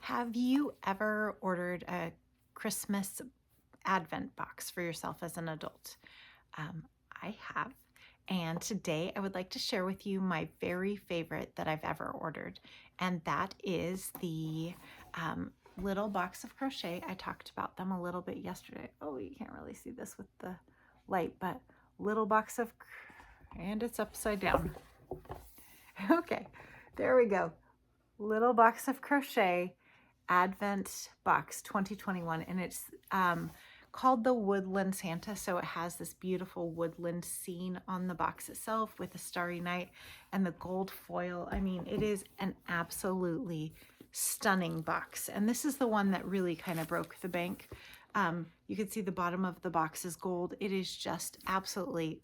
Have you ever ordered a Christmas Advent box for yourself as an adult? I have. And today I would like to share with you my very favorite that I've ever ordered. And that is the Little Box of Crochet. I talked about them a little bit yesterday. Oh, you can't really see this with the light, but Little Box of, and it's upside down. Okay, there we go. Little Box of Crochet Advent Box 2021, and it's called the Woodland Santa. So it has this beautiful woodland scene on the box itself with a starry night and the gold foil. I mean, it is an absolutely stunning box, and this is the one that really kind of broke the bank. You can see the bottom of the box is gold. It is just absolutely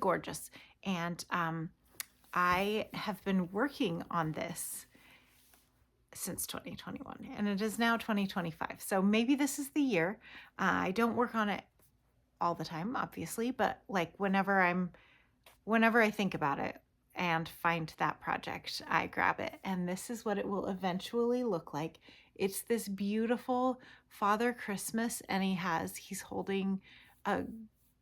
gorgeous. And I have been working on this since 2021, and it is now 2025. So maybe this is the year. I don't work on it all the time, obviously, but like whenever I think about it and find that project, I grab it. And this is what it will eventually look like. It's this beautiful Father Christmas, and he's holding a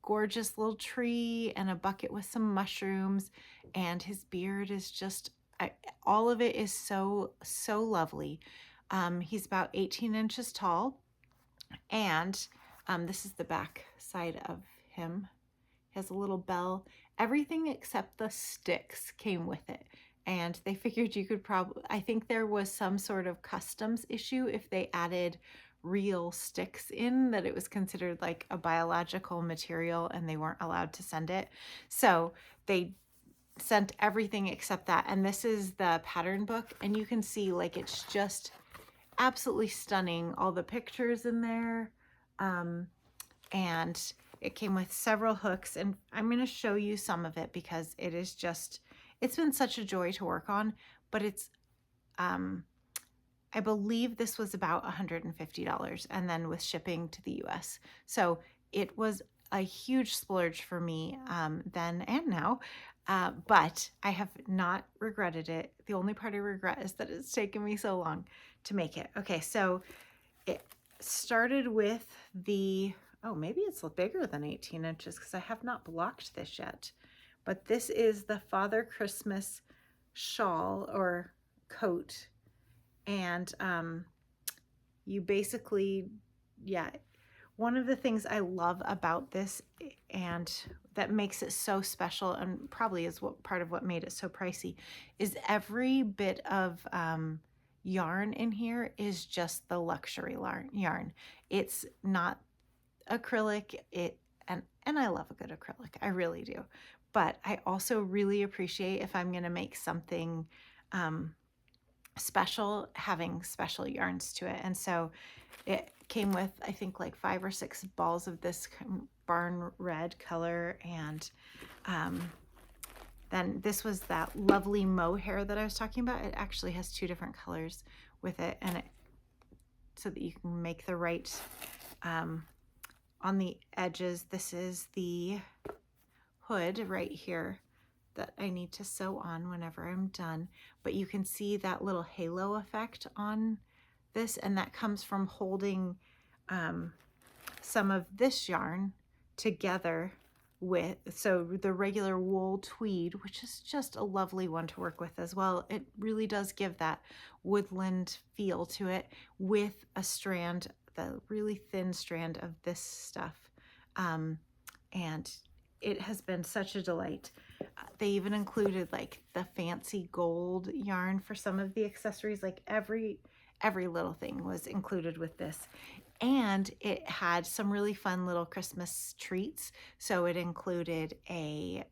gorgeous little tree and a bucket with some mushrooms, and his beard is just, all of it is so lovely. He's about 18 inches tall, and this is the back side of him. He has a little bell. Everything except the sticks came with it, and they figured you could probably, I think there was some sort of customs issue if they added real sticks in, that it was considered like a biological material and they weren't allowed to send it. So they sent everything except that. And this is the pattern book, and you can see like it's just absolutely stunning, all the pictures in there. And it came with several hooks, and I'm going to show you some of it because it is just, it's been such a joy to work on. But it's I believe this was about $150, and then with shipping to the US. So it was a huge splurge for me then and now, but I have not regretted it. The only part I regret is that it's taken me so long to make it. Okay, so it started with the, oh, maybe it's bigger than 18 inches because I have not blocked this yet. But this is the Father Christmas shawl or coat. And you basically, yeah, one of the things I love about this, and that makes it so special, and probably is part of what made it so pricey, is every bit of yarn in here is just the luxury yarn. It's not acrylic. And I love a good acrylic, I really do. But I also really appreciate, if I'm going to make something special, having special yarns to it. And so it came with, I think, like 5 or 6 balls of this barn red color, and then this was that lovely mohair that I was talking about. It actually has 2 different colors with it, and so that you can make the right on the edges. This is the hood right here that I need to sew on whenever I'm done. But you can see that little halo effect on this, and that comes from holding some of this yarn together with, so the regular wool tweed, which is just a lovely one to work with as well. It really does give that woodland feel to it, with a strand, the really thin strand of this stuff. And it has been such a delight. They even included like the fancy gold yarn for some of the accessories. Like every little thing was included with this. And it had some really fun little Christmas treats. So it included an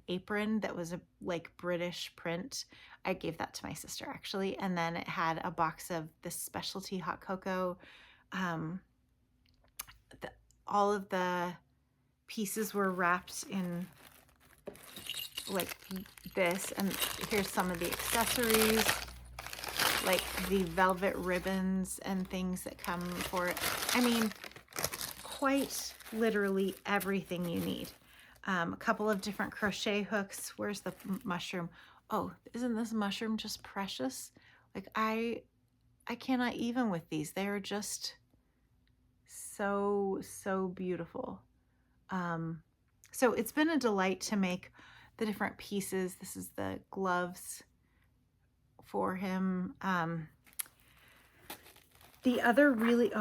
apron that was a like British print. I gave that to my sister actually. And then it had a box of this specialty hot cocoa. All of the pieces were wrapped in like this, and here's some of the accessories, like the velvet ribbons and things that come for it. I mean, quite literally everything you need. A couple of different crochet hooks. Where's the mushroom? Oh, isn't this mushroom just precious? Like I cannot even with these. They are just so beautiful. So it's been a delight to make the different pieces. This is the gloves for him. The other really,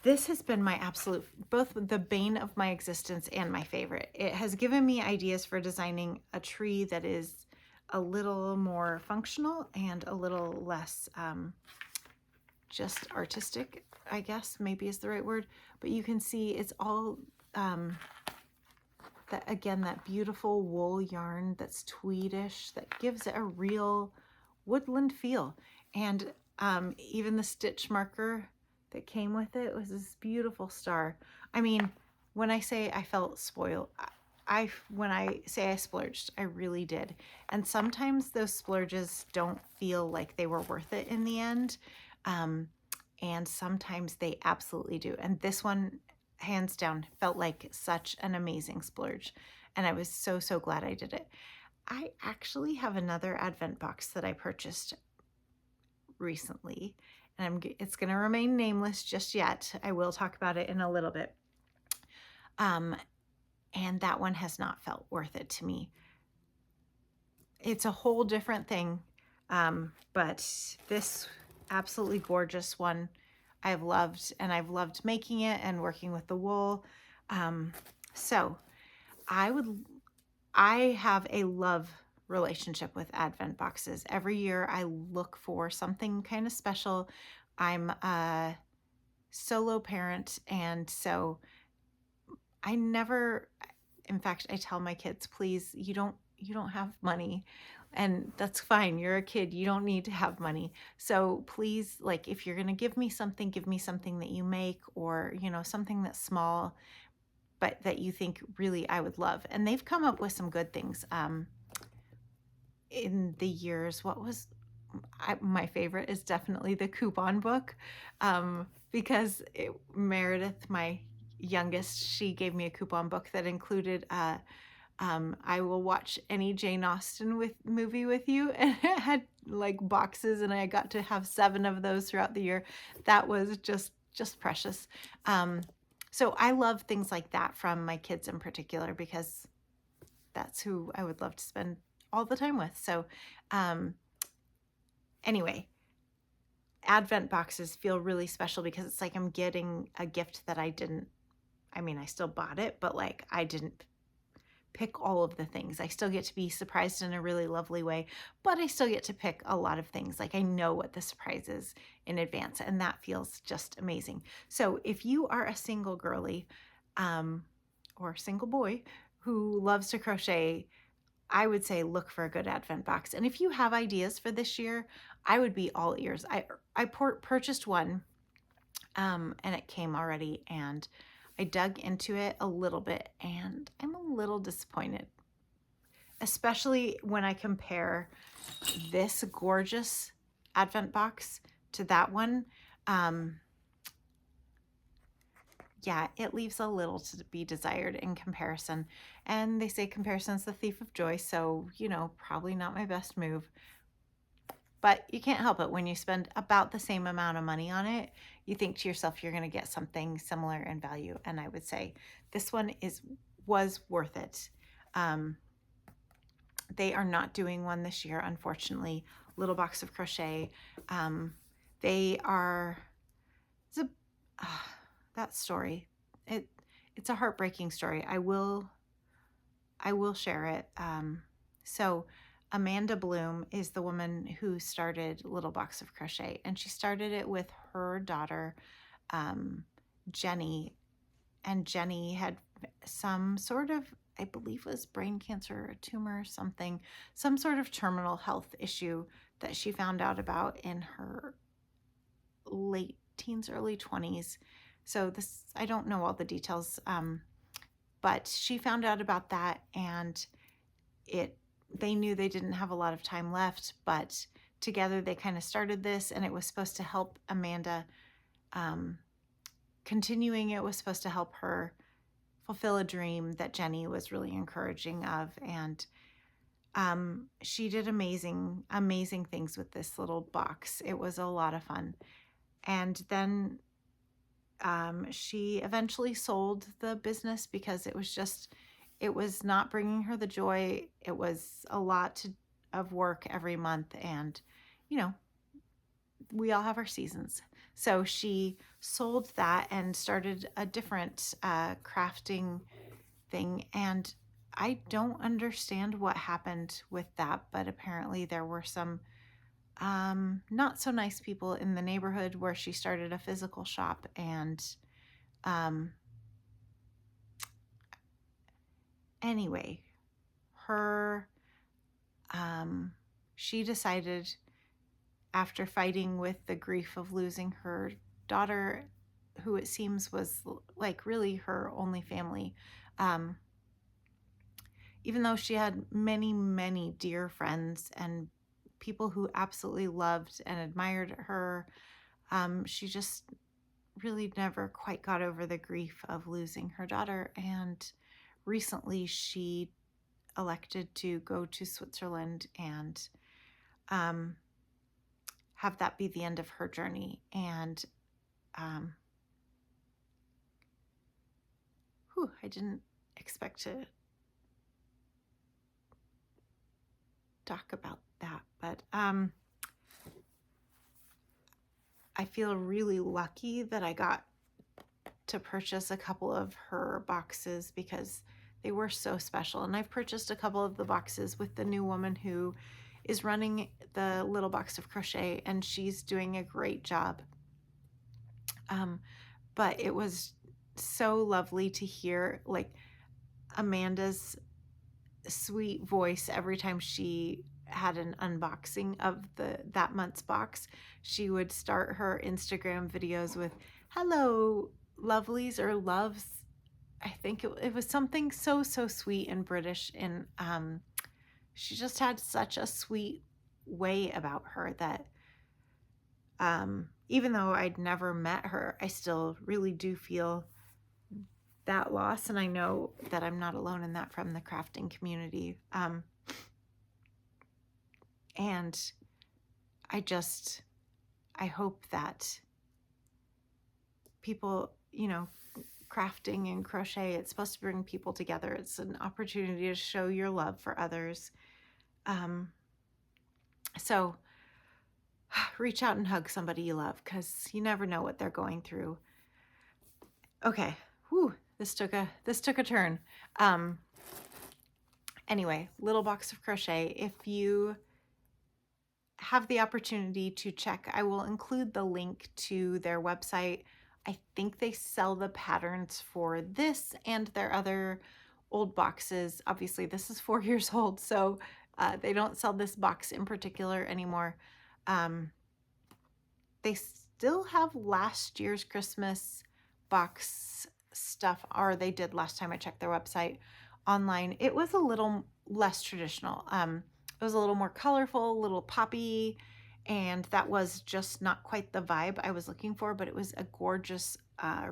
this has been my absolute, both the bane of my existence and my favorite. It has given me ideas for designing a tree that is a little more functional and a little less just artistic, I guess maybe is the right word. But you can see it's all, that again, that beautiful wool yarn that's tweedish that gives it a real woodland feel. And even the stitch marker that came with it was this beautiful star. I mean, when I say I felt spoiled, when I say I splurged, I really did. And sometimes those splurges don't feel like they were worth it in the end. And sometimes they absolutely do. And this one, hands down, felt like such an amazing splurge. And I was so glad I did it. I actually have another Advent box that I purchased recently, and it's going to remain nameless just yet. I will talk about it in a little bit. And that one has not felt worth it to me. It's a whole different thing, but this absolutely gorgeous one I've loved, and I've loved making it and working with the wool. So I have a love relationship with Advent boxes. Every year I look for something kind of special. I'm a solo parent, and so I never, in fact, I tell my kids, please, you don't have money, and that's fine. You're a kid. You don't need to have money. So please, like, if you're going to give me something that you make, or, something that's small, but that you think really I would love. And they've come up with some good things. In the years, my favorite is definitely the coupon book, because Meredith, my youngest, she gave me a coupon book that included I will watch any Jane Austen movie with you, and it had like boxes, and I got to have 7 of those throughout the year. That was just precious. So I love things like that from my kids in particular, because that's who I would love to spend all the time with. So anyway, Advent boxes feel really special because it's like I'm getting a gift that I still bought it, but like I didn't pick all of the things. I still get to be surprised in a really lovely way, but I still get to pick a lot of things. Like I know what the surprise is in advance, and that feels just amazing. So if you are a single girly or single boy who loves to crochet, I would say look for a good Advent box. And if you have ideas for this year, I would be all ears. I purchased one, and it came already, and I dug into it a little bit, and I'm a little disappointed, especially when I compare this gorgeous Advent box to that one. Yeah, it leaves a little to be desired in comparison. And they say comparison's the thief of joy, so, probably not my best move. But you can't help it. When you spend about the same amount of money on it, you think to yourself you're going to get something similar in value. And I would say this one was worth it. They are not doing one this year, unfortunately. Little Box of Crochet. They are... that story, it's a heartbreaking story. I will share it. So Amanda Bloom is the woman who started Little Box of Crochet, and she started it with her daughter, Jenny. And Jenny had some sort of, I believe it was brain cancer, a tumor, something, some sort of terminal health issue that she found out about in her late teens, early 20s. So I don't know all the details, but she found out about that, and they knew they didn't have a lot of time left, but together they kind of started this, and it was supposed to help Amanda. Continuing it was supposed to help her fulfill a dream that Jenny was really encouraging of, and She did amazing, amazing things with this little box. It was a lot of fun. And then she eventually sold the business because it was not bringing her the joy. It was a lot of work every month. And, you know, we all have our seasons. So she sold that and started a different crafting thing. And I don't understand what happened with that, but apparently there were some not so nice people in the neighborhood where she started a physical shop. And anyway, her she decided, after fighting with the grief of losing her daughter, who it seems was like really her only family, even though she had many, many dear friends and people who absolutely loved and admired her, she just really never quite got over the grief of losing her daughter. And recently she elected to go to Switzerland and have that be the end of her journey. And I didn't expect to talk about that, but I feel really lucky that I got to purchase a couple of her boxes because they were so special. And I've purchased a couple of the boxes with the new woman who is running the Little Box of Crochet, and she's doing a great job. But it was so lovely to hear like Amanda's sweet voice every time she had an unboxing of that month's box. She would start her Instagram videos with "Hello, lovelies," or "loves." I think it was something so sweet and British, and she just had such a sweet way about her that even though I'd never met her, I still really do feel that loss. And I know that I'm not alone in that from the crafting community. And I hope that people, crafting and crochet, it's supposed to bring people together. It's an opportunity to show your love for others. So reach out and hug somebody you love, because you never know what they're going through. Okay. This took a turn. Anyway, Little Box of Crochet. If you have the opportunity to check, I will include the link to their website. I think they sell the patterns for this and their other old boxes. Obviously, this is 4 years old, so they don't sell this box in particular anymore. They still have last year's Christmas box stuff, or they did last time I checked their website online. It was a little less traditional. It was a little more colorful, a little poppy, and that was just not quite the vibe I was looking for, but it was a gorgeous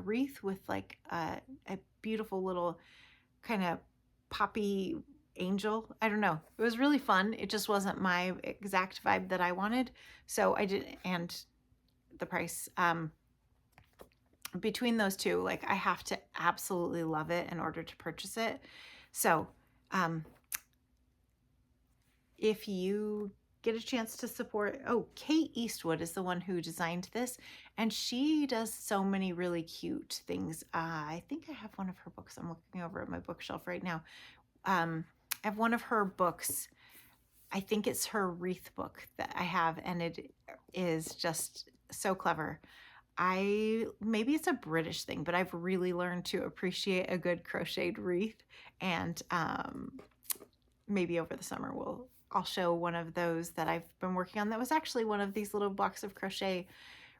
wreath with like a beautiful little kind of poppy angel. I don't know. It was really fun. It just wasn't my exact vibe that I wanted. So I did, and the price, between those two, like I have to absolutely love it in order to purchase it. So if you get a chance to support, Kate Eastwood is the one who designed this, and she does so many really cute things. I think I have one of her books. I'm looking over at my bookshelf right now. I have one of her books. I think it's her wreath book that I have, and it is just so clever. Maybe it's a British thing, but I've really learned to appreciate a good crocheted wreath, and maybe over the summer I'll show one of those that I've been working on. That was actually one of these Little Box of Crochet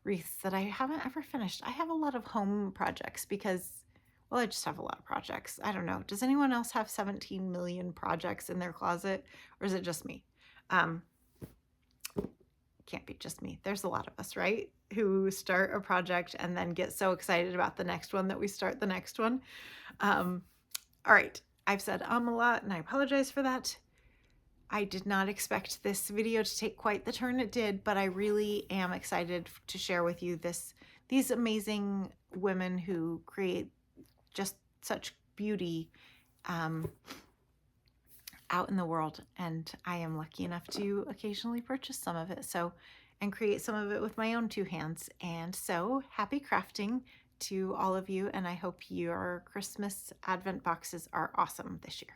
wreaths that I haven't ever finished. I have a lot of home projects because, well, I just have a lot of projects. I don't know. Does anyone else have 17 million projects in their closet, or is it just me? Can't be just me. There's a lot of us, right? Who start a project and then get so excited about the next one that we start the next one. All right. I've said a lot, and I apologize for that. I did not expect this video to take quite the turn it did, but I really am excited to share with you these amazing women who create just such beauty out in the world. And I am lucky enough to occasionally purchase some of it and create some of it with my own two hands. And so happy crafting to all of you, and I hope your Christmas Advent boxes are awesome this year.